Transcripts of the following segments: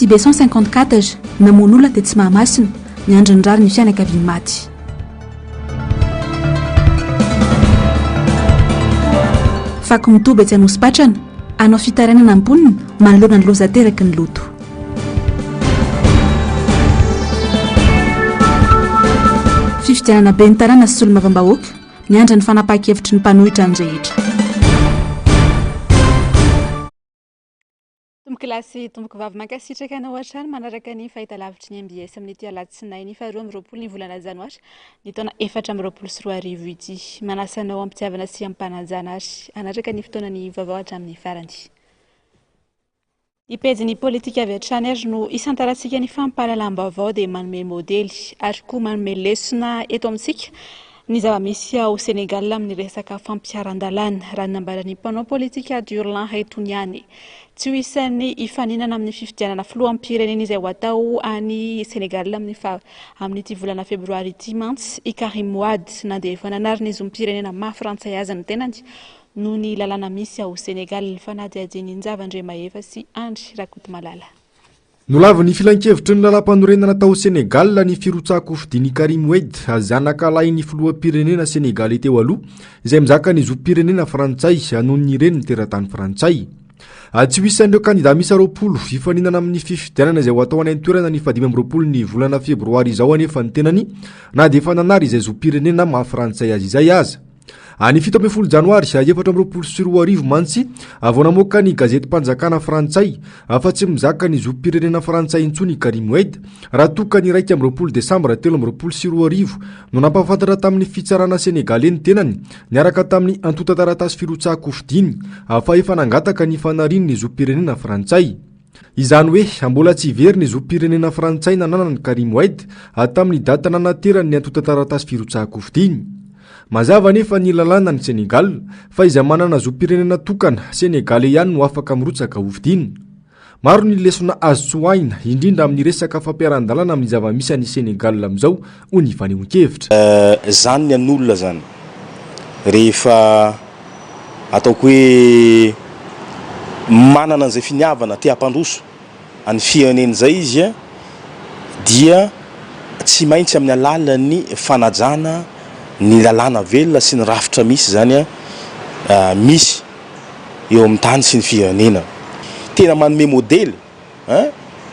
IB154 namoan'olona dia tsy mahamasina ny andrinyrary ny fianakaviany maty. Faky mitoby tsy hanosy-patrana anao fitarainana amponina manoloana ny loza teraky ny loto. Fifidianana be ny tanàna sy solombavambahoaka miandra ny fanapahan-kevitry ny mpanohitra ny rehetra. Tomboklasy tomboko vavy mankasitraka anao hatrany manaraka ny fahitalavitry ny MBS amin'ny ity alatsinainy faharoa amby roapolo ny volana janoary ny taona 424 ity. Manasa anao ampitiavana sy ampanajana ary anaraka ny fotoanany vaovao hatramin'ny farany. Ipejy ny politika avy hatrany ary no isantarantsika ny fampahalalam-baovao dia manome modely ary koa manome lesona eto amintsika ny zava-misy ao Senegal amin'ny resaka fampiaran-dalàna raha nambarany mpanao politika Durlan Haitoniany. Tsy ho isan'ny ifaninana amin'ny fifidianana filoham-pirenena izay ho atao any Senegal amin'ity volana febroary ity mantsy i Karim Wade nandeha efa nanariny zom-pirenena maha-frantsay azy ny tenany no ny lalàna misy ao Senegal fanadihadiany ny zavandre mahefa sy Andry Rakotomalala. Nolava ny filan-kevitry ny lalam-panorenana tao Senegal ny firotsako fidiany Karim Wade zanakalahy ny filoham-pirenena Senegal teo aloha izay mizaka ny zom-pirenena frantsay anohony ny reny ny teratany frantsay. Tsy ho isan'ireo kandida misy 20 ifaninana amin'ny fifidianana izay ho atao any an-toerana ny 15 ny volana febroary izao anefa ny tenany na dia efa nanary izay zom-pirenena maha-frantsay azy izay aza. Any 17 janoary 424 mantsy avao namoaka ny gazety mpanjakana frantsay fa tsy mizaka ny zom-pirenena frantsay intsony Karim Wade raha toka ny 1 desambra 2024 no nampahafantatra tamin'ny fitsarana Senegalais ny tenany niaraka tamin'ny antota taratasy firotsahako fidiny fa efa nangataka ny fanariny ny zom-pirenena frantsay. Izany hoe mbola tsy very ny zom-pirenena frantsay nananany Karim Wade tamin'ny data nanaterany ny antota taratasy firotsahako fidiny. Mazava nefa ny lalàna ny Senegal fa izay manana zom-pirenena tokana Senegalais ihany no afaka mirotsaka hovidiny. Maro ny lesona azo tsoahina indrindra amin'ny resaka fampiaran-dalàna amin'ny zava-misy any Senegal amin'izao ho ny fanehoan-kevitra. Zany ny an'olona zany rehefa ataoko hoe manana an'izay finiavana te hampandroso any firenena izay izy dia tsy maintsy amin'ny alalan'ny fanajana ny lalàna velona sy ny rafitra misy zany misy eo amin'ny tany sy ny firenena. Tena manome modely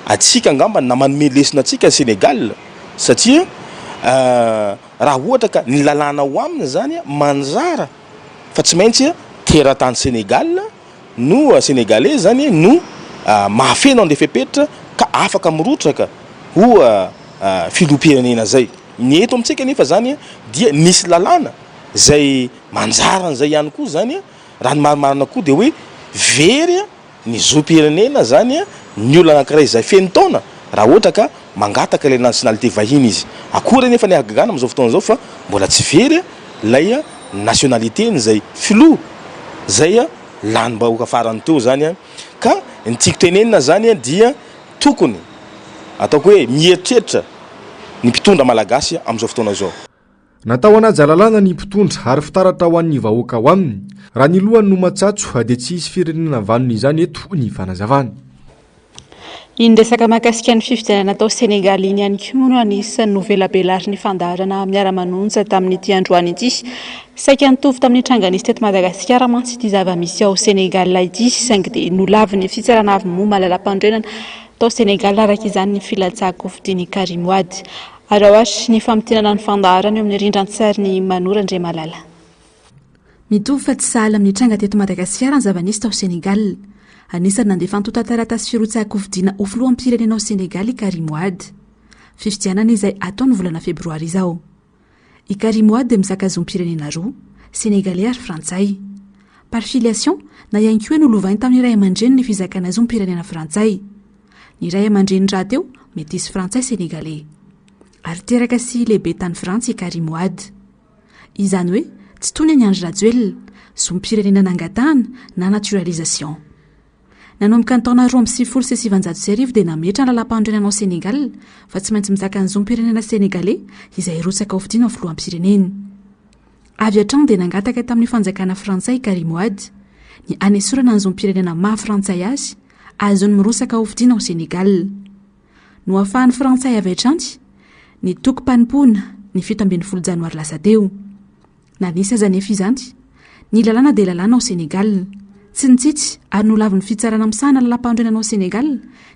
atsika angamba na manome lesona atsika Senegal satria raha ohatra ka ny lalàna ho aminy zany manjara fa tsy maintsy teratany Senegal no Senegalais zany no mahafeno andefa epetra ka afaka mirotraka ho filoham-pirenena zay. Ny eto amintsika nefa zany dia nisy lalàna zay manjara an'izay ihany koa zany raha ny marimarina koa dia hoe very ny zom-pirenena zany ny olona anankiray izay feno taona raha ohatra ka mangataka ilay nationalité vahiny izy. Akory nefa ny agagana amin'izao fotoana izao fa mbola tsy very ilay nationalité n'izay filoha zay lanim-bahoaka farany teo zany ka ny tiako tenenina zany dia tokony ataoko hoe mieritreritra ny mpitondra malagasy amin'izao fotoana izao. Natao anaja lalàna ny mpitondra ary fitaratra ho an'ny vahoaka ho aminy. Raha ny lohany no matsatso dia tsy hisy firenena vanony izany eto ny fanazavana. Iny resaka mahakasika ny fifidianana tao Senegal iny ihany koa moa no anisan'ny novelabelary ny fandaharana miara-manonja tamin'ity androany ity. Saika nitovy tamin'ny tranganisy teto Madagasikara mantsy ity zava-misy ao Senegal ity saingy dia nolavy ny fitsarana avy moa malala-pandrenana tao Senegal araka izany ny filatsako fidiny Karim Wade. Ary ahoatra ny famtinana ny fandaharana eo amin'ny rindran-tsary ny Manora Ndre Malala. Mitovy fa tsy sahala amin'ny tranga teto Madagasikara ny zava-misy tao Senegal. Anisany nandefa antota taratasy firotsahako fidiana ho filoham-pirenena ao Senegal i Karim Wade. Fifidianana izay ataony volana febroary izao. I Karim Wade dia mizaka zom-pirenena roa, Senegalais ary Frantsay. Par filiation na ihany koa nolovainy tamin'ny ray aman-dreny ny fizakana zom-pirenena Frantsay. Ny ray aman-dreny rahateo métis Frantsay Senegalais. Ary teraka sy lehibe tany Frantsa i Karim Wade. Izany hoe tsy toy ny Andry Rajoelina, zom-pirenena nangatahana na naturalisation. Nanomboka ny taona 2016 dia nametra ny lalam-pandrenana ao Senegal fa tsy maintsy mizaka ny zom-pirenena Senegalais izay rotsaka ho fidiana ao filoham-pirenena. Avy hatrany dia nangataka tamin'ny fanjakana Frantsay Karim Wade ny anesorana ny zom-pirenena maha-Frantsay azy azony mirosaka ho fidiana ao Senegal. no ahafahan'ny frantsay avy hatrany ny toko-panimpona ny 17 janoary lasa teo. Nanisy aza nefa izany, ny lalàna dia lalàna ao Senegal. Tsy nitsitsy ary no lavy ny fitsarana misana lalam-pandrenana ao Senegal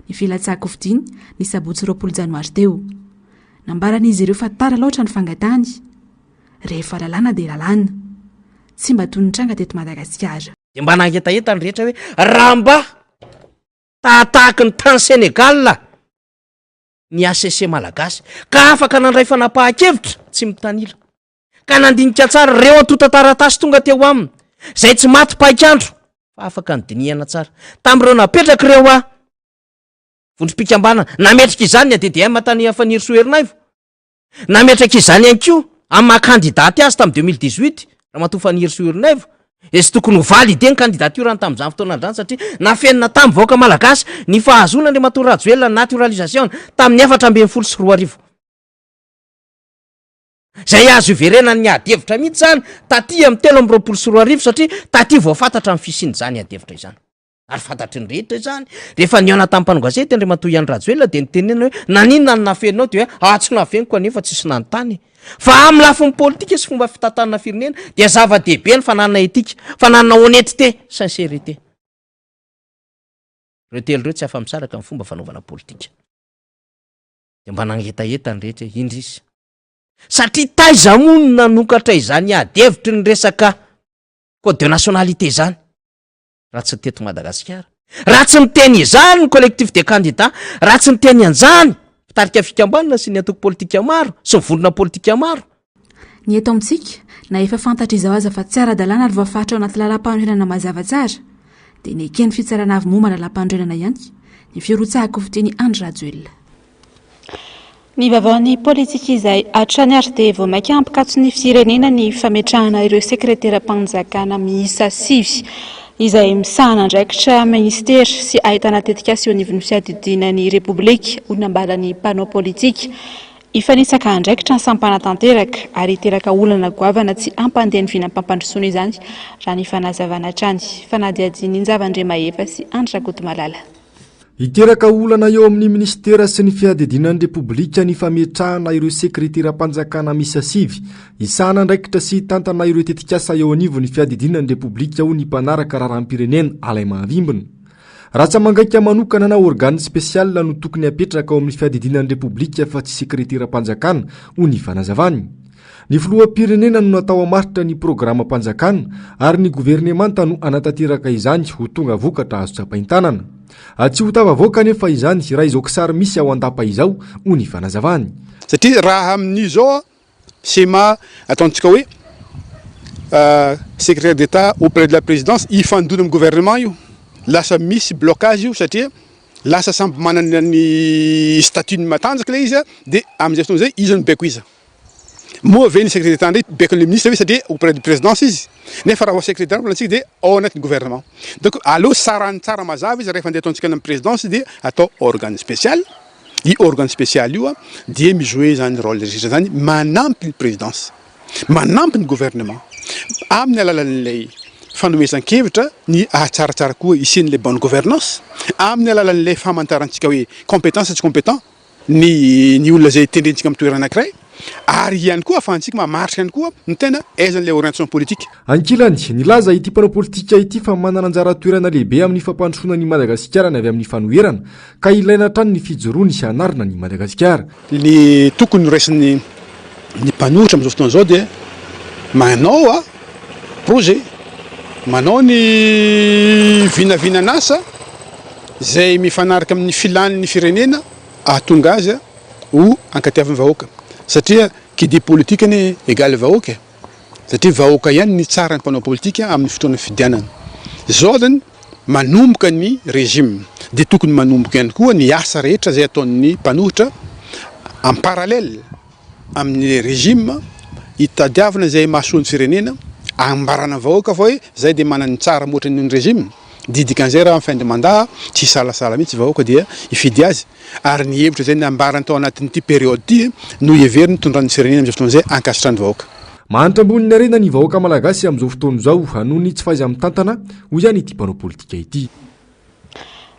ny filatsahako-fidiny ny sabotsy 20 janoary teo. Nambaran'izy ireo fa tara loatra ny fangatany. Rehefa lalàna dia lalàna. Tsy mba toy ny tranga teto Madagasikara. Dia mba nangetaheta ny rehetra hoe raha mba tahatahaky ny tany Senegal ny ACC malagasy ka afaka nandray fanapahan-kevitra tsy mitanila ka nandinika tsara reo antotan-taratasy tonga teo aminy zay tsy maty paikandro fa afaka ny dinihana tsara tamin'ireo napetraka ireo vondrom-pikambana nametraka izany ny ADDM tany Afaniry Soherinaivo, nametraka izany ihany koa amin'ny mahakandidaty azy tamin'ny 2018 raha mato Afaniry Soherinaivo sy tokony ho valide ny candidature tamin'izany fotoana andrany satria nafenina tamin'ny vahoaka malagasy ny fahazoana ny mato Rajoelina naturalisation tamin'ny 4 zay azo iverena ny adevitra mihitsy zany taty amin'ny 3 satria taty vao fantatra amin'ny fisiany zany adevitra izany. Ary fantatry ny rehetra izany rehefa niona tamin'ny mpanongazety Andry Matoa Iany Rajoelina dia nitenena hoe naninona ny nafenao dia tsy nafeniko anefa tsisy nanontany. Fa amin'ny lafiny politika sy fomba fitantanana firenena dia zava-dehibe ny fananana etika, fananana honnêteté, sincérité. Ireo telo ireo tsy afa-misaraka amin'ny fomba fanaovana politika. Dia mba nangetaheta ny rehetra indrisy. Satria taiza moa no nanokatra izany adevitry ny resaka code de nationalité izany. Raha tsy teto Madagasikara, raha tsy miteny izany ny collectif des candidats, raha tsy miteny an'izany fitarika fikambanana sy ny antoko politika maro sy ny vondrona politika maro. Ny eto amintsika na efa fantatra izao aza fa tsy ara-dalàna ary voafaritra ao anaty lalam-pandrenana mazava tsara dia ny ekeny fitsarana avy momana lalam-pandrenana ihany ny firotsahako fiteny Andry Rajoelina. Ny vavaon'ny politika izay hatrany ary dia vao maika ampikatso ny firenena ny fametrahana ireo sekretera-mpanjakana miisa 5 izay misahana andraikitra ministera sy ahitana tetika sy eo anivon'ny fiadidinan'ny repoblika ho nambalan'ny mpanao politika. Ifanisaka andraikitra ny sampanatanteraka ary teraka olana goavana tsy ampandeha ny vinam-pampandrosoana izany raha ny fanazavana hatrany. Fanadiadiny ny zavandremahefa sy Andry Rakotomalala. Iteraka olana eo amin'ny ministera sy ny fiadidinan'ny repoblika ny fametrahana ireo sekretera-mpanjakana miisa 5 isahana andraikitra sy tantana ireo tetikasa eo anivon'ny fiadidinan'ny repoblika ho ny mpanaraka raharam-pirenena Alain Mahavimbona. Raha tsy mangaika manokana na organe spesial no tokony apetraka ao amin'ny fiadidinan'ny repoblika fa tsy sekretera-mpanjakana ho ny fanazavany. Ny filoham-pirenena no natao hamaritra ny programam-panjakana ary ny governemanta no anatanteraka izany ho tonga vokatra azo tsapain-tanana. Tsy ho tavavoaka nefa izany raha izao kisary misy ao andapa izao ho ny fanazavany. Satria raha amin'izao sema ataontsika hoe secrétaire d'État auprès de la présidence ifandona amin'ny gouvernement io lasa misy blocage io satria lasa samby manana ny statut-ny matanjaka le izy dia amin'izay fotoana zay izy no beko izy. Moa ve ny secrétaire d'État ndray bekon'le ministre satria auprès de présidence izy nefa raha secrétaire plantsika dia ao anatin'ny gouvernement. Donc allo sarany tsara mazava izy rehefa andeha ataontsika amin'ny présidence dia atao organe spécial. I organe spécial io dia mijouer zany rôle rehetra zany manampy ny présidence, manampy ny gouvernement amin'ny alalan'ilay fanomezan-kevitra ny ahatsaratsara koa isin'le bonne gouvernance, amin'ny alalan'ilay famantarantsika hoe compétence tsy compétent ny olona zay tendrentsika amin'ny toerana anankiray. Ary ihany koa afahantsika mamaritra ihany koa ny tena aizan'ilay orientation politique. Ankilany nilaza ity mpanao politika ity fa manana anjara toerana lehibe amin'ny fampandrosoana ny Madagasikara ny avy amin'ny fanoherana ka ilaina hatrany ny fijoroany sy hanarina ny Madagasikara. Ny tokony raisin'ny mpanohitra amin'izao fotoana izao dia manao projet, manao ny vinavinan'asa zay mifanaraka amin'ny filan'ny firenena ahatonga azy ho ankatiavan'ny vahoaka. Satria qui dit politique ni égale vahoaka. Satria vahoaka ihany ny tsara ny mpanao politika amin'ny fotoana fidianana. Zao zany manomboka ny régime dia tokony manomboka ihany koa ny asa rehetra zay ataon'ny mpanohitra en parallèle amin'ny régime hitadiavana zay mahasoa ny firenena ambarana vahoaka fa hoe zay dia manana ny tsara moatra ny régime. Didikan'izay raha fin de mandat tsy salasala mihitsy vahoaka dia ifidy azy ary ny hevitra zay nambarany tao anatin'ity période ity no heveriny tondrany firenena amin'izao fotoana izay ankasitrany vahoaka. Mahantra ambony arena ny vahoaka malagasy amin'izao fotoana izao noho ny tsy faiza mitantana ho ihany ity mpanao politika ity.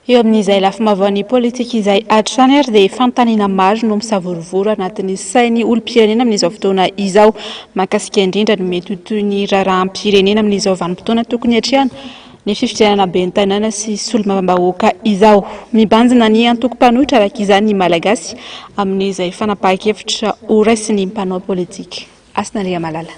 eo amin'izay lafimavaon'ny politika izay hatrany ary dia fanontaniana maro no misavorovoro anatin'ny sainy olom-pirenena amin'izao fotoana izao, mahakasika indrindra no mety toy ny raharaham-pirenena amin'izao vanim-potoana tokony hatrehana ny fifidianana ben'ny tanàna sy solomam-bahoaka izao. Mibanjina ny antoko-mpanohitra araka izany ny malagasy amin'izay fanapahan-kevitra ho raisin'ny mpanao politika. Asinaria Malala.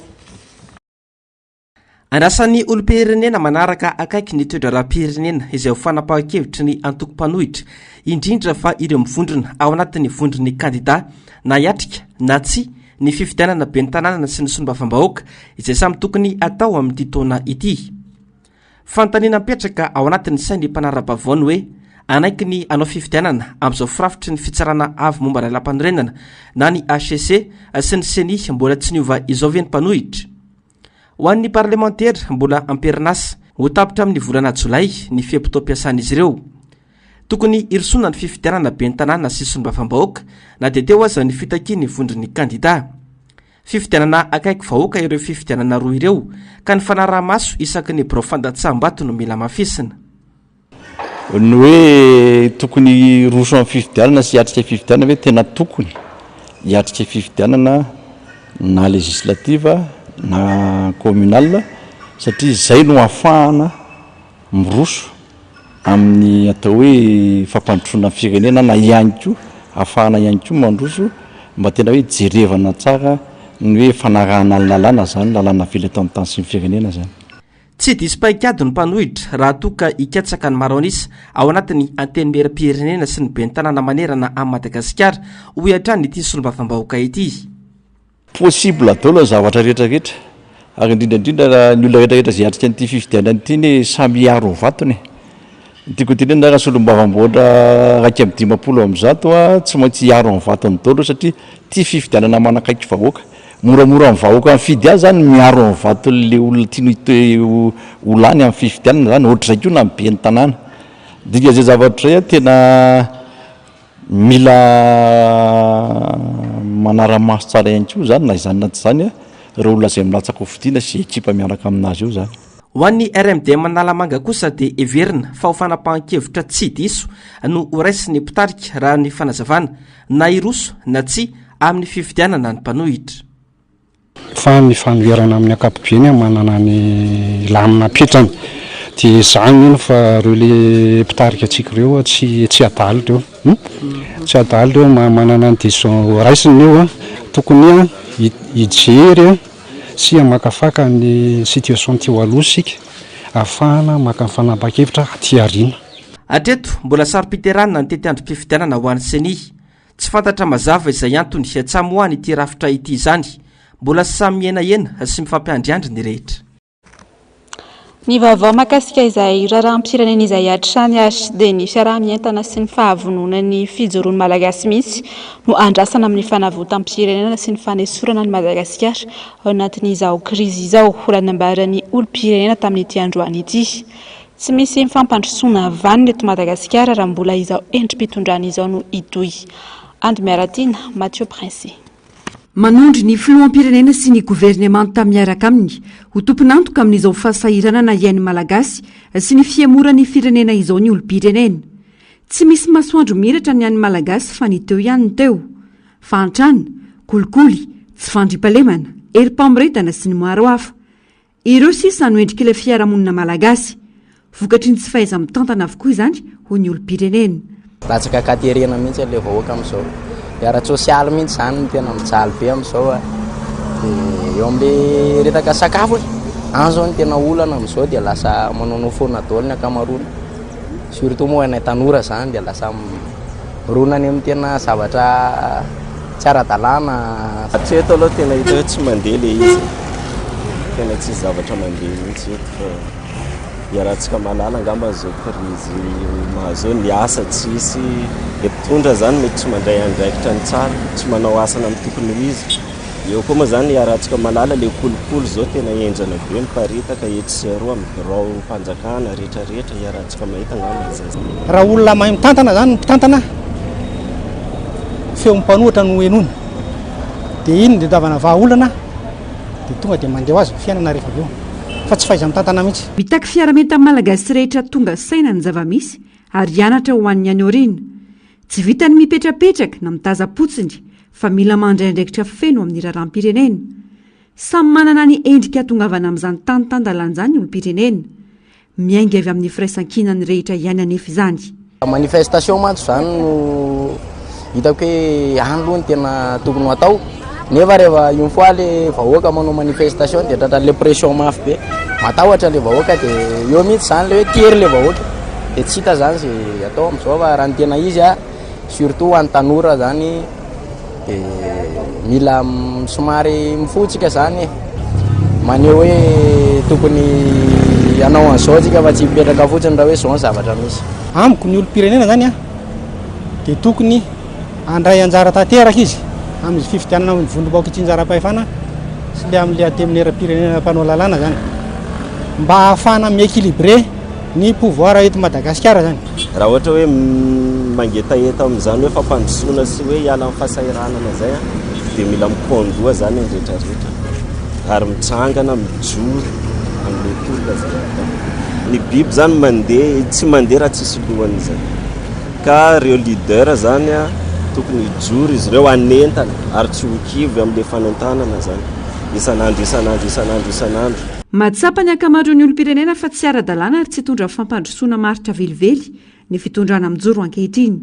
Anasan'ny olom-pirenena manaraka akaiky ny toetra raha-pirenena izay ho fanapahan-kevitry ny antoko-mpanohitra, indrindra fa ireo mivondrona ao anatin'ny vondron'ny kandida na hiatrika na tsy ny fifidianana ben'ny tanàna sy ny solombavam-bahoaka izay samy tokony atao amin'ity taona ity. Fanontaniana mipetraka ao anatin'ny sain'ny mpanara-bavaony hoe anaiky ny anao fifidianana amin'izao firafitry ny fitsarana avy momba lalam-panorenana na ny HCC sy ny CENI mbola tsy niova izao ve ny mpanohitra. Ho an'ny parlementaire mbola amperinasa ho tapitra amin'ny volana Jolay ny fiam-pitompiasan'izy ireo. Tokony irisona ny fifidianana ben'ny tanàna sy solombavam-bahoaka na dia teo aza ny fitakian'ny vondron'ny kandida. Fifidianana akaiky vahoaka ireo fifidianana roa ireo ka ny fanaraha-maso isaky ny birao fandatsaham-bato no mila mafisina. Ny hoe tokony roso amin'ny fifidianana sy hiatrika fifidianana hoe tena tokony hiatrika fifidianana na legislativa na communal satria izay no ahafahana miroso amin'ny atao hoe fampandrosoana firenena na ihany koa ahafahana ihany koa mandroso mba tena hoe jerevana tsara ny hoe fanarahana lalàna zany lalàna vela eto amin'ny tany sy ny firenena zany. Tsy diso paikady ny mpanohitra raha toka hikatsaka ny maro anisa ao anatin'ny antenimera-pirenena sy ny ben'ny tanàna manerana amin'ny Madagasikara ho hiatrany ity solombavam-bahoaka ity. Possible daholo ny zavatra rehetrarehetra ary indrindrandrindra raha ny olona rehetrarehetra izay hiatrika an'ity fifidianana ity ny samy hiaro ny vatony. Tiako tenena raha solombavam-bahoaka raiky amin'ny 50 amin'izao tsy maintsy hiaro ny vatony daholo satria ity fifidianana manakaiky vahoaka. Moramora amin'ny vahoaka amin'ny fidy azy zany miaro amin'ny vaton'le olona tiany olany amin'ny fifidianana zany ohatr'izay koa na amin'ny ben'ny tanàna. Dika izay zavatra izay tena mila manara-maso tsara ihany koa zany na izany na tsy zany ireo olona izay milatsaka ho fidiana sy ekipa miaraka aminazy io zany. Ho an'ny RMD Manalamanga kosa dia everina fa ho fanapahan-kevitra tsy diso no ho raisiny mpitarika raha ny fanazavana na iroso na tsy amin'ny fifidianana ny mpanohitra. Fa ny fanoherana amin'ny ankapobeny manana ny lamina petrany dia zany ino fa ireo le mpitarika antsika ireo tsy adalo ireo tsy adalo ireo manana ny diso raisiny eo tokony hijery sy hamakafaka ny situation ty aloha sika ahafahana maka ny fanapahan-kevitra aty aoriana. Hatreto mbola saro-piterana ny tety androm-pifidianana ho an'ny CENI. Tsy fantatra mazava izay antony hatsamy ho any ity rafitra ity izany. Mbola samy mienahena sy mifampiandriandry ny rehetra. Ny vaovao mahakasika izay raharaham-pirenena izay hatrany ary dia ny fiarahamientana sy ny fahavonona ny fijoroan'ny malagasy mihitsy no andrasana amin'ny fanavotam-pirenena sy ny fanesorana ny Madagasikara ao anatin'izao krizy izao horanambaran'ny olom-pirenena tamin'ity androany ity. Tsy misy mifampandrosoana vanina eto Madagasikara raha mbola izao endrim-pitondrana izao no hitohy. Andy Miaratina, Mathieu Prince. Manondry ny filoham-pirenena sy ny governemanta miaraka aminy ho tompon'antoka amin'izao fasahirana na iain'ny malagasy sy ny fiamorany firenena izao ny olom-pirenena. Tsy misy masoandro miratra ny an'ny malagasy fa ny teo ihany ny teo. Fantrana, kolikoly, tsy fandripalemana, erim-pamoretana sy ny maro hafa. Ireo sisa no endrik'ilay fiarahamonina malagasy. Vokatry ny tsy fahaiza mitantana avokoa izany ho ny olom-pirenena. Latsaka katerena mihitsy ilay vahoaka amin'izao. Ara sosialy mihitsy zany no tena mijaly be amin'izao eo amin'le retaka sakafo an'izao ny tena olana amin'izao dia lasa manao foana daholo ny ankamaroany. Surtout moa anay tanora zany dia lasa ronany amin'ny tena zavatra tsy ara-dalàna. Hatreto aloha tena hita hoe tsy mandeha le izy. Tena tsy zavatra mandeha mihitsy eto fa iarahantsika malala angamba zao krizy mahazao ny asa tsisy mpitondra zany mety tsy mandray andraikitra ny tsara tsy manao asana amin'ny tokony ho izy. Eo koa moa zany iarahantsika malala le kolokolo zao tena enjana be miparitaka etsy roa amin'ny birao mpanjakana rehetrarehetra iarahantsika mahita ngamba zay. Raha olona mahay mitantana zany mitantana feo mpanohitra no enony dia iny dia davana vahaolana dia tonga dia mandeha azy fiainana rehefa eo fa tsy fahaiza mitantana mihitsy. Mitaky fiaramenta malagasy rehetra tonga saina ny zava-misy ary ianatra ho an'ny any orina. Tsy vitany mipetrapetraka na mitaza-potsiny fa mila mandray andraikitra feno amin'ny raharam-pirenena. Samy manana ny endrika tongavana amin'izany tany-tandalan'izany olom-pirenena. Miainga avy amin'ny firaisan-kinany rehetra ihany anefa izany. Manifestation mantsy zany no hitako hoe andro ny tena tokony atao. Nefa rehefa une fois le vahoaka manao manifestation dia tratran'le pression mafy be. Matahotra le vahoaka dia eo mihitsy zany le hoe tery le vahoaka. Dia tsy hita zany izay atao amin'izao fa raha ny tena izy surtout any tanora zany mila somary mifotsika zany maneho hoe tokony anao an'izao tsika fa tsy mipetraka fotsiny raha hoe zao ny zavatra misy. Amiko ny olo-pirenena zany dia tokony andray anjara tanteraka izy amin'ny fifidianana ny vondrom-baoka tsy njara-pahefana sy le amin'le ateminera-pirenena mpanao lalàna zany mba ahafahana miéquilibré ny pouvoir eto Madagasikara zany. Raha ohatra hoe mangetaeta amin'izany hoe fampandrosoana sy hoe hiala amin'ny fahasahiranana zay dia mila mikondoa zany ny rehetrarehetra ary mitsangana mijory amin'ny tolona zay atao. Ny biby zany mandeha tsy mandeha raha tsisy lohany zany ka reo leader zany tokony hijory izy ireo anentana ary tsy ho kivy amin'le fanentanana zany isan'andro. Mahatsapa ny ankamaroan'ny olom-pirenena fa tsy ara-dalàna ary tsy hitondra fampandrosoana maritra velively ny fitondrana mijoro ankehitriny.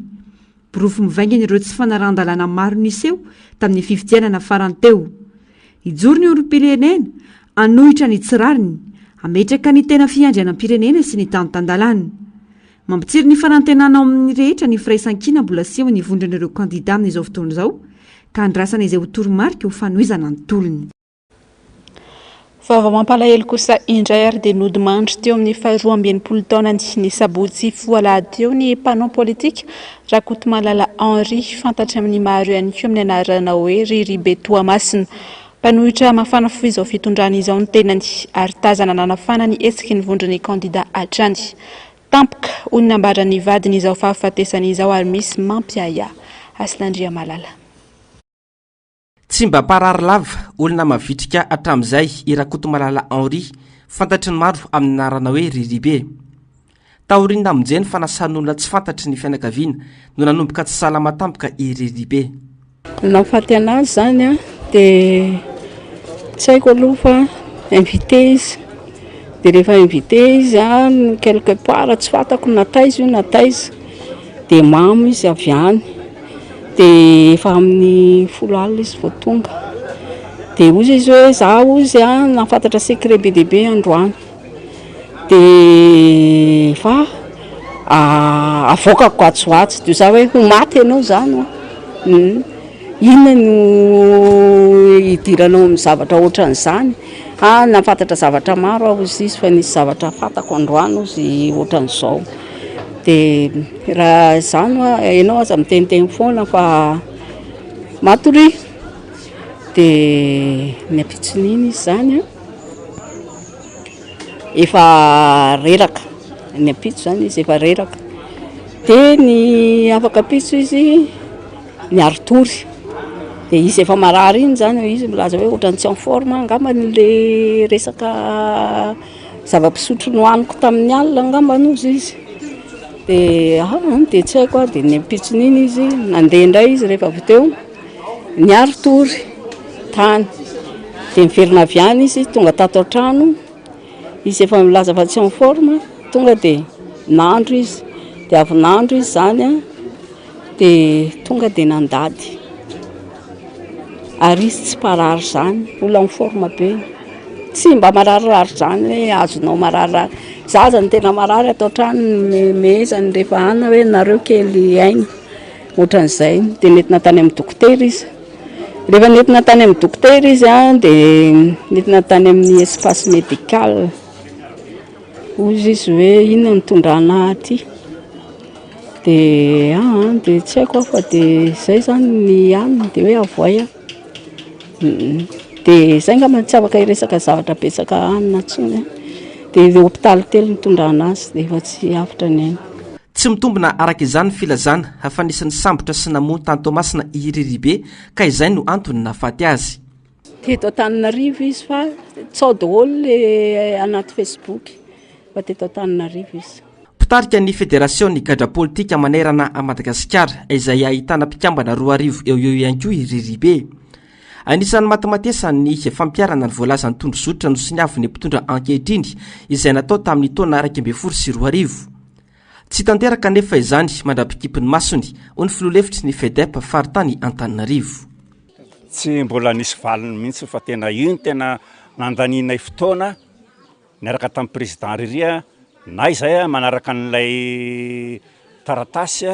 Borofo mivaingana ireo tsy fanaran-dalàna maro niseho tamin'ny fifidianana farany teo. Hijoro ny olom-pirenena anohitra ny tsirariny, ametraka ny tena fiandrianam-pirenena sy ny tanotandalàna. Mampitsiry ny fanantenana ao amin'ny rehetra ny firaisan-kina mbola seho ny vondron'ireo kandida amin'izao fotoana izao ka andrasana izay ho toromarika ho fanohizana ny tolony. Vaovao mampalahelo kosa indray ary dia nodimandry teo amin'ny 12 taona ny sabotsy voalahady teo ny mpanao politika Rakotomalala Henri fantatra amin'ny maro ihany koa amin'ny anarana hoe Riribe Toamasina. Mpanohitra mafana fo izao fitondrana izao ny tenany ary tazana nanafana ny esiky ny vondrony kandida hatrany. Tampoka olona ambarany vadiny izao fahafatesany izao ary misy mampiaya. Aslandria Malala. Tsy mba parary lava olona mavitrika hatramin'izay i Rakotomalala Henri fantatry ny maro amin'ny anarana hoe Riribe. Taoriana amin'izay fanasan'olona tsy fantatry ny fianakaviana no nanomboka tsy salama tampoka i Riribe. Nafaty anazy zany dia tsy haiko aloha fa invité izy dia rehefa invité izy quelque part tsy fantako nataiza io nataiza dia mamo izy avy any dia efa amin'ny 10 alina izy vao tonga dia ozy izy hoe zaho izy nafantatra secret be dia be androany dia fa avoakako atsoatsy dia za hoe ho maty ianao zany inona no hidiranao amin'ny zavatra ohatran'izany nafantatra zavatra maro aho izy fa nisy zavatra fantako androany izy ohatran'izao dia raha izany ianao aza miteniteny foana fa matory dia ny ampitsininy izy zany efa reraka ny ampitso zany izy efa reraka dia ny afaka ampitso izy ny aritory dia izy efa marary iny zany izy milaza hoe ohatrany tsy en forme angambany resaka zava-pisotro nohaniko tamin'ny alina angambany ozy izy dia tsy haiko dia ny ampitson'iny izy nandeha indray izy rehefa avy teo ny aritory tany dia miverina avy any izy tonga tato an-trano izy efa milaza fa tsy en forme tonga dia nandro izy dia avy nandro izy zany dia tonga dia nandady ary izy tsy parary zany olona en forme be tsy mba mararirary zany hoe azonao mararirary zaza ny tena marary atao trano mehezany rehefa ana hoe nareo kely aina ohatran'izay dia nentina tany amin'ny dokotera izy rehefa nentina tany amin'ny dokotera izy dia nentina tany amin'ny espace médical ozy izy hoe inona ny tondrana aty dia tsy haiko fa dia izay zany ny anina dia hoe avoay dia izay ngamba tsy afaka hiresaka zavatra betsaka anina intsony dia hopitaly telo nitondrana azy dia efa tsy afatra ny aina. Tsy mitombona araka izany filazana hafa nisan'ny sambotra sy namoa tany Toamasina i Riribe ka izay no antony nafaty azy. Teto Antananarivo izy fa tsao daholo le anaty Facebook fa teto Antananarivo izy. fitarika ny fédération gadra politika manerana a Madagasikara izay ahitana mpikambana 2 eo ihany koa iriribe. Anisan'ny matematesan'ny fampiarana ny voalazan'ny tondrozotra no siniaviny mpitondra ankehitriny izay natao tamin'ny taona 2020. Tsy tanteraka nefa izany mandrapikipiny masony ho ny filoalefitry ny FEDEP faritany Antananarivo. Tsy mbola nisy valiny mihitsy fa tena iny tena nandaninay fotoana niaraka tamin'ny président Riria na izay manaraka an'ilay taratasy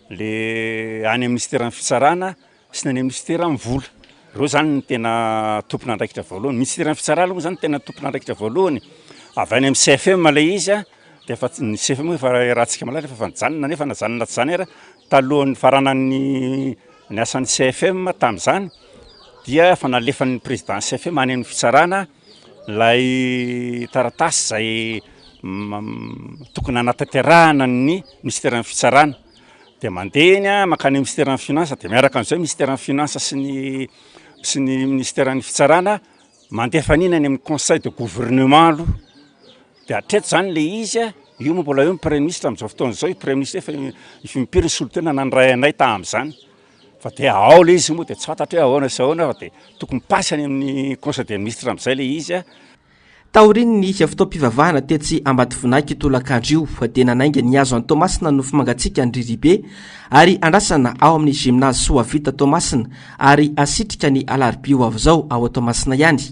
le any ministère fitsarana sy ny ministère vola. Reo zany tena tompon'andraikitra voalohany, ministère fitsarana moa zany tena tompon'andraikitra voalohany. Avy any amin'ny CFM le izy dia fa ny CFM efa rahantsika malaza fa fanjanona nefa najanona zany era talohan'ny faranan'ny ny asan'ny CFM tamin'izany dia fa nalefan'ny président CFM any amin'ny fitsarana lay taratasy zay tokony anatanterahana ny ministère fitsarana dia mandeha iny makany ministère ny finance dia miaraka an'izay ministère ny finance sy ny ministère ny fitsarana mandeha fanina any amin'ny conseil de gouvernement aloha dia hatreto zany le izy io moa mbola eo ny premier ministre amin'izao fotoana izao i premier ministre efa mimpiry ny solotena nandray anay tamin'izany fa dia ao le izy moa dia tsy fantatra hoe ahoana sy ahoana fa dia tokony pasy any amin'ny conseil des ministres amin'izay le izy taoriny ny fotoam-pivavahana tetsy Ambatovonaky tolakandro dia nanainga ny azo any Tomasina no fimangatsika ny riribe ary andrasana ao amin'ny gymnase Soavita Tomasina ary asitrika ny alarobia avy zao ao Tomasina ihany.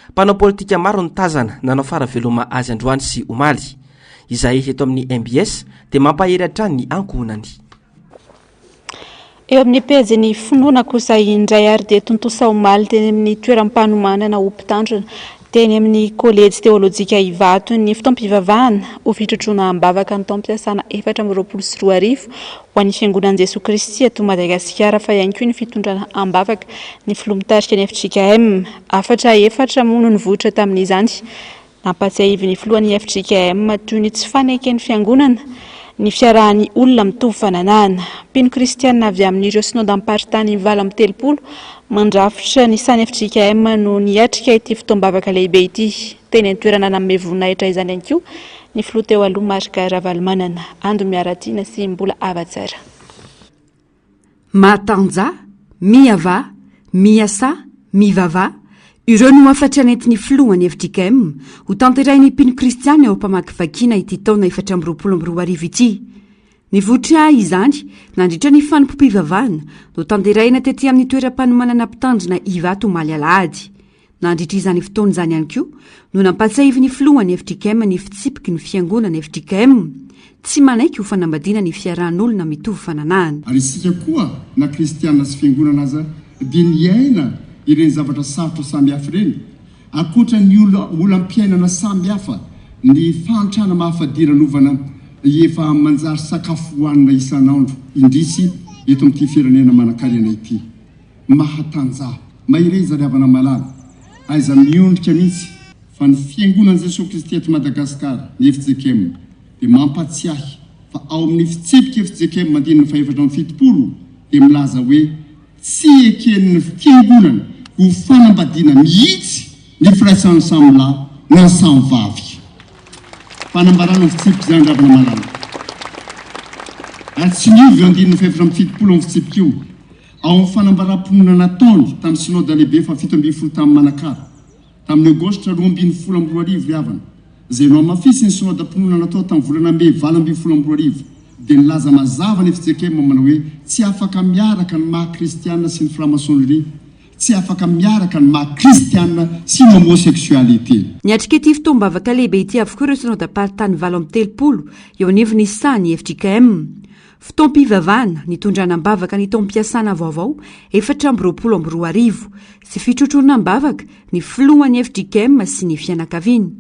Mpanao politika maro ny tazana nanao faraveloma azy androany sy omaly izay eto amin'ny MBS dia mampahery hatrany ny ankohonany. Eo amin'ny pejy finoana kosa indray ary dia tontosa omaly teny amin'ny toeram-panomanana Ompitandrina teny amin'ny kolejy teolojika Ivato ny fotoam-pivavahana ho fitrotrona ambavaka ny taom-piasana 2024 ho an'ny fiangonan'i Jesoa Kristy eto Madagasikara fa ihany koa ny fitondrana ambavaka ny filomitarika ny FJKM efatra moa no nivoatra tamin'izany. Nampatsiahivy ny filohan'ny FJKM toy ny tsy fanaiky ny fiangonana ny fiarahan'ny olona mitovy fananana. Mpino kristianina avy amin'ireo synodam paritany 7 mandrafitra ny sany FJKM no niatrika ity fotoam-bavaka lehibe ity. Teny an-toerana nanome voninahitra izany ihany koa ny filoha teo aloha Marika Ravalomanana ando miaratiana sy mbola avatsara. Matanja, miava, miasa, mivava ireo no afatra nentin'ny filohany FJKM ho tanterain'ny mpino kristiana ao mpamakivakiana ity taona 2024 ity. Nivoatra izany nandritra ny fanompom-pivavahana no tanteraina tetỳ amin'ny toeram-panomanana mpitandrina Ivato omaly alahady. Nandritra izany fotoana izany ihany koa no nampatsiahivy ny filohany FJKM ny fitsipiky ny fiangonana FJKM tsy manaiky ho fanambadiana ny fiarahan'olona mitovy fananahana. Ary isika koa na kristiana sy fiangonana aza dia niaina ireny zavatra sarotra samihafa ireny akoatra ny olam-piainana samihafa ny fantrana mahafadiran'ovana efa manjary sakafo hohanina isan'andro indrisy eto amin'ity firenena manan-karena ity. Mahatanja mahiray zariavana malala aiza miondrika mihitsy fa ny fiangonan'i Jesoa Kristy eto Madagasikara ny FJKM dia mampatsiahy fa ao amin'ny fitsipika FJKM mandinina fa 770 dia milaza hoe tsy eken'ny fiangonana ho fanambadiana mihitsy ny firaisan'ny samy lahy na samy vavy. Fanambarana fitsipika izany ravana malala. Ary tsy niovy andininy fa 770 fitsipika io. Ao amin'ny fanambaram-ponina nataony tamin'ny synode lehibe fa 7 tamin'ny Manakara. Tamin'ny Aogositra 2012 ry havana. Izay no amafisy ny synode-ponina natao tamin'ny volana May 2012 dia nilaza mazava ny FJKM manao hoe tsy afaka miaraka ny maha-kristianina sy ny franc-maçonnerie. Tsy afaka miaraka ny maha-kristianina sy ny homosexualité. Niatrika ity fotoam-bavaka lehibe ity avokoa ireo synodam-paritany 7 eo anivon'ny sany FJKM. Fotoam-pivavahana nitondrana ambavaka ny taom-piasana vaovao 2024 sy fitrotrona ambavaka ny filohan'ny FJKM sy ny fianakaviany.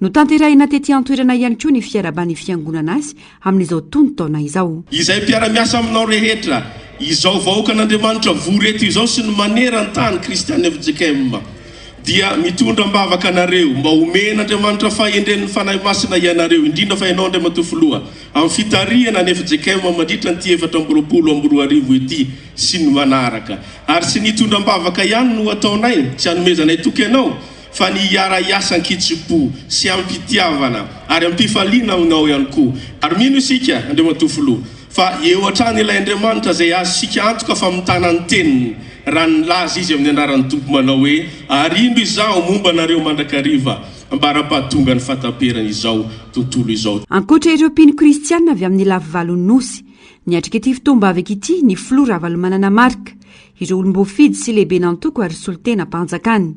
No tanterahina tetỳ an-toerana ihany koa ny fiarabany fiangonana azy amin'izao tonotaona izao. Izay mpiara-miasa aminao rehetra izao vahoaka n'Andriamanitra voreto izao sy ny maneran-tany kristiana FJKM dia mitondra ambavaka anareo mba omen'Andriamanitra fahendren'ny fanahy masina ianareo indrindra fa ianao Andriamanitra filoha amin'ny fitariana ny FJKM mandritra ny 724 ity sy ny manaraka ary sy nitondra ambavaka ihany no ataonay tsy hanomezanay toky ianao fa ny hiara-iasan-kitsipo sy ampitiavana ary ampifaliana aminao ihany koa. Ary mino isika Andriamatofoloha fa eo hatrany ilay Andriamanitra zay azo sika antoka fa mitana ny teniny raha nilaza izy amin'ny anaran'ny Tompo manao hoe arindro izao momba anareo mandrakariva ambara-pahatonga ny fataperana izao tontolo izao. Ankoatra ireo mpino kristianina avy amin'ny lavivalon'ny nosy, niatrika ity fitombavaka ity ny filoha Ravalomanana Marika, ireo olom-boafidy sy lehibe nantoko ary solitena mpanjakany.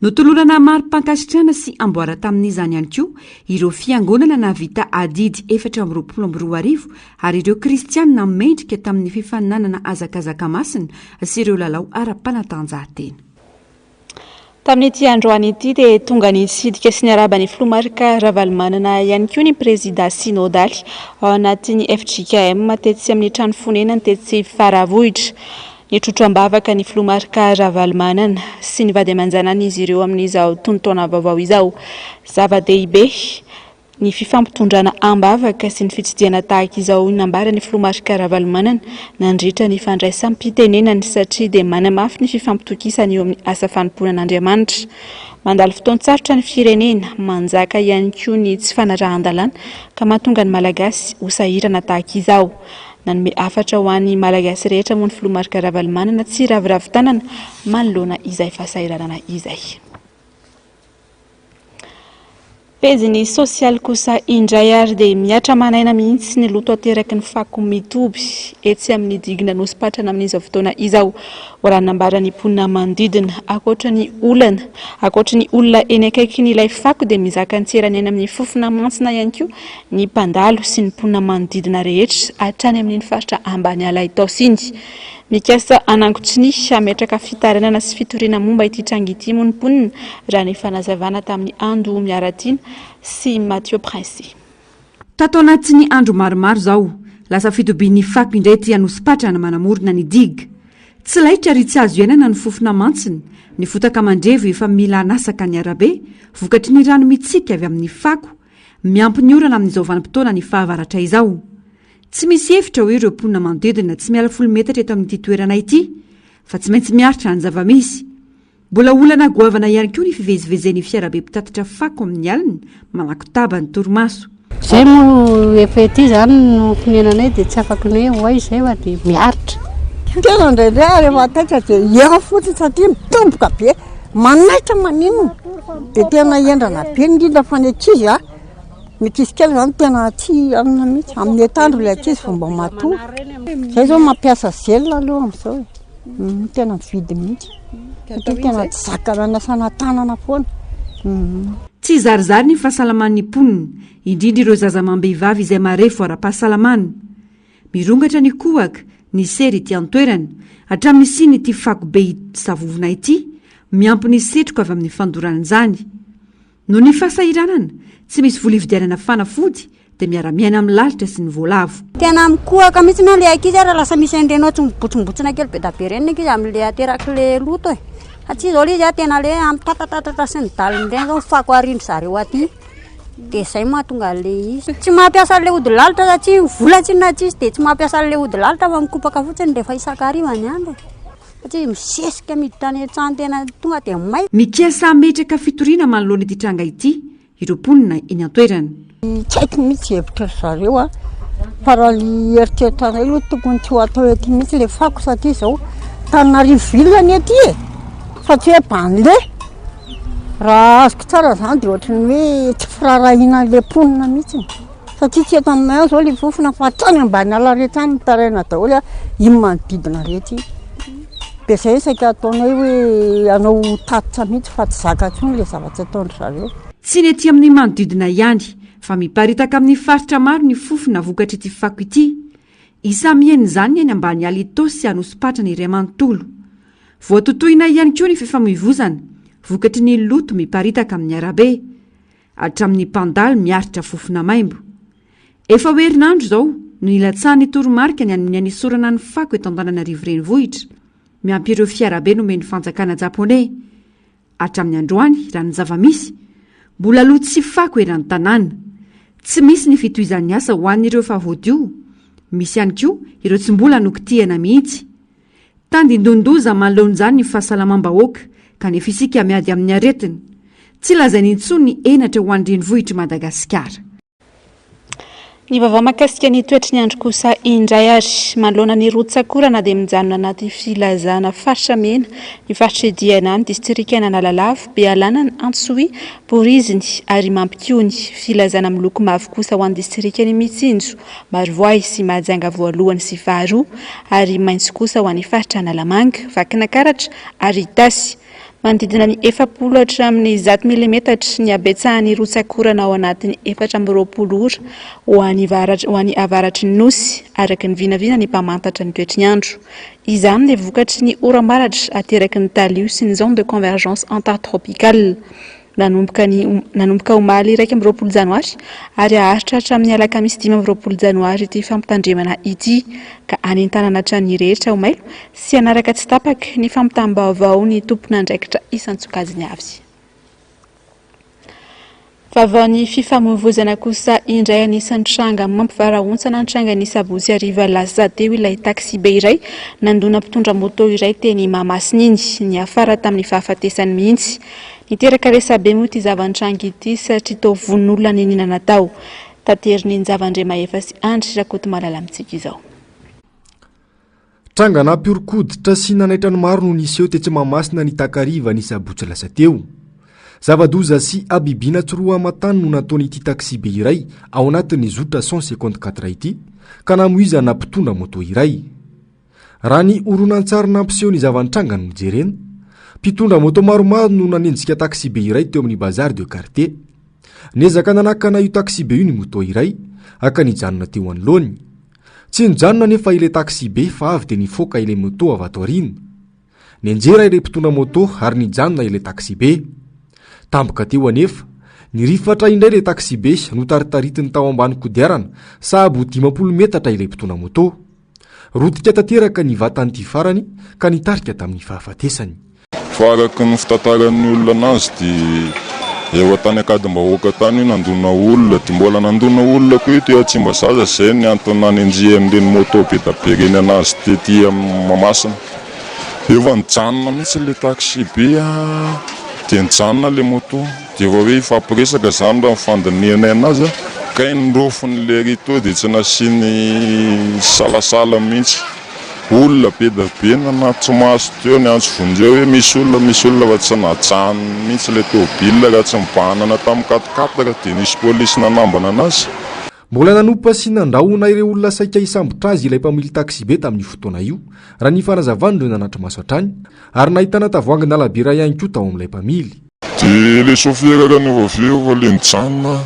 Notolorana mari-pankasitrana sy amboara tamin'izany ihany koa ireo fiangonana navita adidy 420 ary ireo kristianina mendrika tamin'ny fifaninanana azakazaka masina sy ireo lalao ara-panatanjahantena. Tamin'ity androany ity dia tonga nitsidika sy niarabany filoha Marika Ravalomanana ihany koa ny président synodaly ao anatin'ny FJKM tetsy amin'ny trano fonenany tetsy Faravohitra. Nitrotro-ambavaka ny filoha Marika Ravalomanana sy ny vady aman-janany izy ireo amin'izao tontaona vaovao izao. Zava-dehibe ny fifampitondrana ambavaka sy ny fitsidiana tahaka izao nambarany filoha Marika Ravalomanana nandritra ny fandraisam-pitenenany satria dia manamafy ny fifampitokisany eo amin'ny asa fanompoanan'Andriamanitra. Mandalo fotoan-tsarotra ny firenena, manjaka ihany koa ny tsy fanarahan-dalàna ka mahatonga ny malagasy ho sahirana tahaka izao. Nanome afatra ho an'ny malagasy rehetra moa ny filoha Marika Ravalomanana tsy raviravi-tanana manoloana izay fahasahiranana izay. Pejiny sosialy kosa indray ary dia miatra manaina mihitsy ny loto ateraky ny fako mitoby etsy amin'ny digina nosipatrana amin'izao fotoana izao. Raha nambarany mponina manodidina ankoatra ny olona eny akaiky n'ilay fako dia mizaka ny tserany eny amin'ny fofona mantsina ihany koa ny mpandalo sy ny mponina manodidina rehetra hatrany amin'ny faritra ambany ala Itaosiny. Mikasa anangotriny ametraka fitaranana sy fitoriana momba ity tranga ity moa ny mponina raha ny fanazavana tamin'ny Andro Miaratiny sy Mathieu Prince. Tato anatin'ny andro maromaro zao, lasa fitobian'ny fako indray ity anosipatrana manamorona ny diga. Tsy laitra ary tsy azo ianana ny fofona mantsiny, ny fotaka mandrevo efa mila anasaka ny arabe, vokatry ny rano mitsika avy amin'ny fako, miampy ny orana amin'izao vanim-potoana ny fahavaratra izao. Tsy misy efitra ho ireo mponina manodidina tsy miala 10 metatra eto amin'ity toerana ity, fa tsy maintsy miaritra ny zava-misy. Mbola olana goavana ihany koa ny fivezivezen'ny fiarabe mpitatitra fako amin'ny alina, manakotaba ny torimaso. Zay moa efa ety zany no fininanay dia tsy afaka ny hoe hoay zay fa dia miaritra. Tena indraindray rehefa taitra dia ea fotsiny satria mitomboka be, manaitra maninona dia tena endrana be indrindra fa ny ankizy ny ankizy kely zany tena tsy amina mihitsy amin'ny etandro ilay ankizy fomba matoa. Zay zao mampiasa zela aloha amin'izao tena mividy mihitsy satria tena tsy zakana nasana tanana foana. Tsy zarizary ny fahasalaman'ny mponina, indrindra ireo zazamam-behivavy izay marefo ara-pahasalamana. Mirongatra ny kohaka, ny sery ity antoerana, hatramin'ny siny ity fako be savovona ity, miampy ny setroka avy amin'ny fandoran'izany. Noho ny fahasahiranana, tsy misy vola ividianana fanafody dia miara-miaina amin'ny lalitra sy ny voalavo. Tena mikohaka mihitsy na le ankizy ary lasa misy endrenao tsombotsombotsina kely be da be reny ankizy amin'le ateraky le loto e. Satria zao le izy tena le amitatatata sy ny daliny reny zao fako arindro zareo aty. Dia zay mahatonga le izy. Tsy mampiasa le ody lalitra satria vola tsinona tsy izy dia tsy mampiasa le ody lalitra fa mikopaka fotsiny rehefa isan-kariva ny andro. Satria misesika miditra ny an-trano tena tonga dia may. Mikasa ametraka fitoriana manoloana ity tranga ity, ireo mponina eny an-toerana. Tsy haiko mihitsy hevitra zareo fa raha ny eritreritranay aloha tokony tsy ho atao ety mihitsy le fako satria zao Tananarivo vilany ety e, fa tsy hoe Banle. Raha azoko tsara zany dia ohatrany hoe tsy firarahina le mponina mihitsy satria tsy eto aminay zao le fofona fa hatrany ambany ala rehetra any mitaraina daholo iny manodidina rehetra. Dia zay saika ataonay hoe anao tatitra mihitsy fa tsy zaka intsony le zavatra ataondry zareo. Tsy ny ety amin'ny manodidina ihany, fa miparitaka amin'ny faritra maro ny fofona vokatry ity fako ity. Isa mihainy izany any ambany ala Itosy anosipatrana iray manontolo. Voatotoina ihany koa ny fifamoivoizana, vokatry ny loto miparitaka amin'ny arabe, hatramin'ny mpandalo miaritra fofona maimbo. Efa ho herinandro zao no nilatsahan'ny toromarika ny amin'ny anisorana ny fako eto Antananarivo renivohitra, miampy ireo fiarabe nomeny fanjakana Japoney. Hatramin'ny androany raha ny zava-misy, mbola loto sy fako eran'ny tanàna. Tsy misy ny fitohizan'ny asa ho an'ireo efa voadio, misy ihany koa ireo tsy mbola nokitihana mihitsy. Tandindondoza manoloan'izany ny fahasalamam-bahoaka, kanefa isika miady amin'ny aretina. tsy lazainy intsony ny enatra ho andrenivohitry Madagasikara. Ny vaovao mahakasika ny toetry ny andro kosa indray ary manoloana ny rotsakora na dia mijanona anaty filazana faritra mena ny faritra Diana ny distrikena Analalavo, Bealana, Antsohi, Boriziny ary Mampikiony. Filazana miloko mavo kosa ho an'ny distrikeny Mitsinjo, Marivoay sy Mahajanga voalohany sy faharoa ary maitso kosa ho an'ny faritra Analamanga, Vakinakaratra ary Tasy. Manodidina ny 40 hatramin'ny 100 mm ny abetsahan'ny rotsakorana ao anatin'ny 420 ora ho an'ny avaratry ny nosy araka ny vinavina ny mpamantatra ny toetry ny andro. Izany dia vokatry ny oram-baratra ateraky ny talio sy ny zone de convergence intertropicale. Nanomboka omaly 20 janoary ary aharitra hatramin'ny alakamisy 20 janoary ity fampitandremana ity ka anentanana hatrany rehetra omailo sy anaraka tsy tapaka ny fampitam-baovao ny tompon'andraikitra isan-tsokajiny avy. Vaovao fifamoivoizana kosa indray anisan'ny tranga mampivarahontsana ny tranga ny Sabotsy ariva lasa teo ilay taxi be iray nandona mpitondra moto iray teny Mahamasina iny ny afara tamin'ny fahafatesany mihitsy. Niteraka resabe moa ity zavan-tranga ity satria toa vonon'olona ny ninana tao. Tateriny ny zavandre mahefa sy andry rakoto malala amintsika izao. Tranga nampiorokoditra sy nanaitra ny maro no niseho tetsy Mahamasina ny takariva ny Sabotsy lasa teo. Zavadoza sy abibina tsoroa amatany no nataony ity taxi be iray ao anatin'ny zotra 154 ity ka namoizana mpitondra moto iray. Raha ny oronan-tsary nampiseho ny zavan-tranga no jerena, mpitondra moto maromaro no nanenjika taxi be iray teo amin'ny bazary de quartier. Niezaka nanakana io taxi be io ny moto iray aka nijanona teo anoloany. Tsy nijanona nefa ile taxi be fa avy de nifoka ile moto avy ato aoriana. Nenjera ile mpitondra moto ary nijanona ile taxi be. Tampoka teo anefa, nirifatra indray ile taxi be no taritaritiny tao ambany kodiarana sahabo 50 metatra ile mpitondra moto. Rotika tanteraka ny vatan'ity farany ka nitarika tamin'ny fahafatesany. Faraky ny fitataran'ny olona anazy dia eo tany akadimbahoaka tany io nandona olona, dia mbola nandona olona koa io dia tsy mba zaza izay ny antony nanenjia amin'ireny moto be da be reny anazy tety Mahamasina. Efa nijanona mihitsy le taxi be dia nijanona le moto dia efa hoe ifampiresaka izany raha mifandiniana anazy ka nirofony le rito dia tsy nasiany salasala mihitsy. Olona be da be nanaty maso teo ny antso vonjeo hoe misy olona fa tsy natsahany mihitsy le tôbila raha tsy mibanana tamin'ny katikataka dia nisy polisy nanambana anazy. Mbola nanompa sy nandrahona ireo olona saika isambotra azy ilay mpamily taxi be tamin'ny fotoana io raha ny fanazavany ireo nanatry maso hatrany ary nahitana tavoahangy nalabira ihany koa tao amin'ilay mpamily. Dia le sofera ka ny vaveo fa le nijanona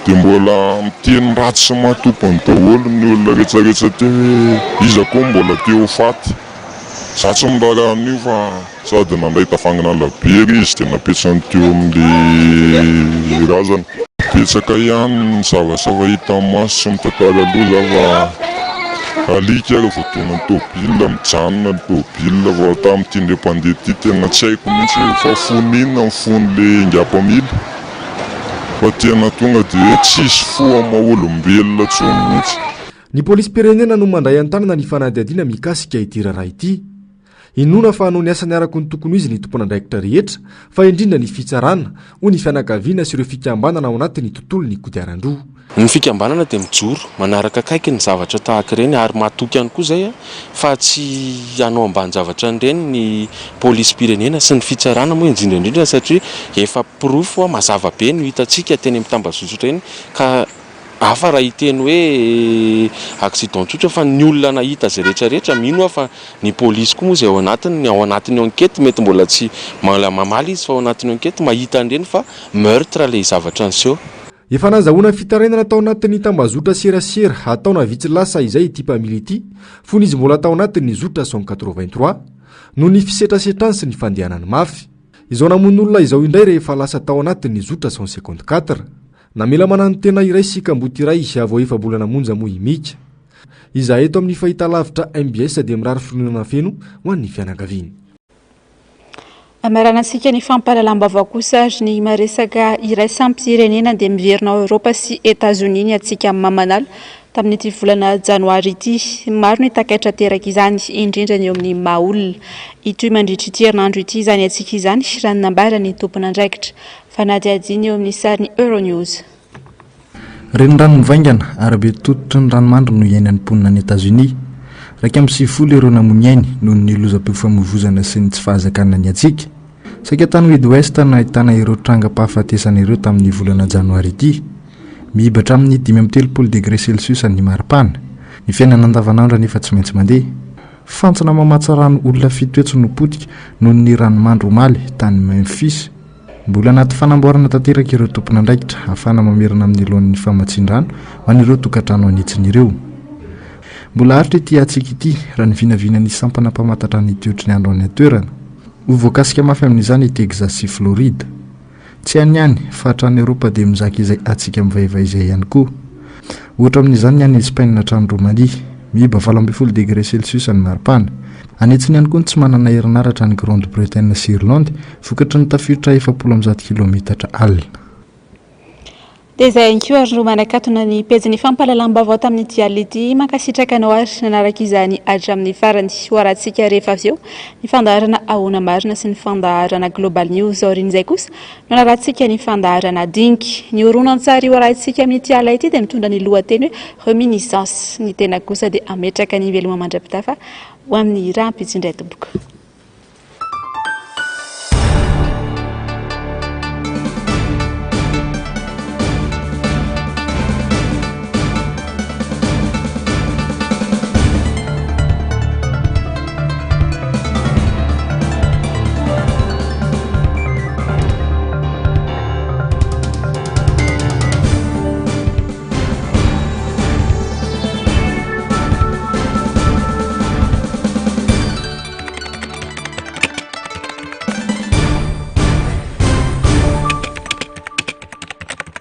dia mbola miteny ratsy sy mahatompony daholo ny olona rehetrarehetra teo hoe iza koa mbola teo faty. Za tsy miraharaha an'io fa sady nandray tafangana labery izy dia napetsany teo amin'le razana. Petsaka ihany ny zavasava hita amin'ny maso sy mitantara aloha fa alika ary voatonany tôbila mijanona ny tôbila fa tamin'ity ndray mpandeha ity tena tsy haiko mihitsy fa foninona ny fon'le ingam-pamily fa tena tonga dia tsisy foa maha-olombelona tsony mihitsy. Ny polisy pirenena no mandray an-tanana ny fanadihadiana mikasika ity raharaha ity. Inona fa hanao ny asany araka ny tokony izy ny tompon'andraikitra rehetra fa indrindra ny fitsarana ho ny fianakaviana sy ireo fikambanana ao anatin'ny tontolo ny kodiaran-droa. Ny fikambanana dia mijoro manaraka akaiky ny zavatra tahaka ireny ary mahatoky ihany koa izay fa tsy hanao ambany zavatra ireny ny polisy pirenena sy ny fitsarana moa indrindra satria efa pirofo mazava be no hitantsika teny amin'ny tambazotra ireny ka hafa raha hiteny hoe accident tsotra fa ny olona nahita izay rehetrarehetra mino fa ny polisy koa moa izay ao anatin'ny enquête mety mbola tsy mamaly izy fa ao anatin'ny enquête mahita an'ireny fa meurtre ilay zavatra niseho. Efa nazahoana fitarainana tao anatin'ny tambazotra serasera ataona vitsy lasa izay ity mpamily ity fony izy mbola tao anatin'ny zotra 183 no ny fisetrasetrany sy ny fandehanany mafy. Izao namon'olona izao indray rehefa lasa tao anatin'ny zotra 154. Namela manano tena iray sika mboty iray avao efa bolana monja moa imika. Izahay eto amin'ny fahitalavitra MBS dia mirary firinana feno ho an'ny fianakaviana. Amaranantsika ny fampahalalam-baovao kosa ary ny maresaka iray sampirenena dia miverina Europa sy Etats-Unis ny atsika amin'ny Mamanala tamin'ity volana janoary ity. Maro ny takaitra teraka izany indrindra ny eo amin'ny mahaolona. Ity mandritry ity herinandro ity izany antsika izany rano nambara ny tompon'andraikitra. Fanaty adiny eo amin'ny sariny Euronews. Reny rano mivaingana arabe tototry ny ranomandry no iainan'ny mponina any États-Unis. Raika amin'ny 9 ireo namony ainy noho ny lozam-peo famoivozana sy ny tsy fahazakana ny atsika. Saika tany Midwest no ahitana ireo trangam-pahafatesana ireo tamin'ny volana janoary ity. Mihibatra amin'ny 5.3 degré Celsius ny maripana. Ny fiainana andavanandro anefa tsy maintsy mandeha. Fantsona mamatsa rano olona 7 no potika noho ny ranomandry omaly tany Memphis. Mbola anaty fanamboarana tanteraka ireo tompon'andraikitra ahafahana mamerina amin'ny lohan'ny famatsin-drano ho an'ireo tokantrano anitsin'ireo. Mbola haritra ity atsika ity raha ny vinavinan'ny sampana mpamantatra ny teotry ny andro any atoerana. Ho voakasika mafy amin'izany i Texas sy Florida. Tsy any ihany fa hatrany Eropa dia mizaka izay atsika mivaivay izay ihany koa. Ohatra amin'izany any Espagne hatrany Romania, mihiba 12 degré Celsius ny maripana. Anetsiny ihany koa tsy manana herinaratra ny Grande-Bretagne sy Irlande, vokatry ny tafiditra 700 kilometatra alina. Dia izay ankoa ary no manakatona ny pejin'ny fampahalalam-baovao tamin'ny dialy ity. Mankasitraka anao ary nanaraka izany hatramin'ny farany hoarantsika rehefa avy eo ny fandaharana ahoana marina sy ny fandaharana Global News aorian'izay kosa no narahantsika ny fandaharana dinky. Ny horonan-tsary hoarantsika amin'ny dialy ity dia mitondra ny lohateny hoe reminiscence. Ny tena kosa dia ametraka ny veloma mandra-pitafa ho amin'ny rahampitsindraitomboka.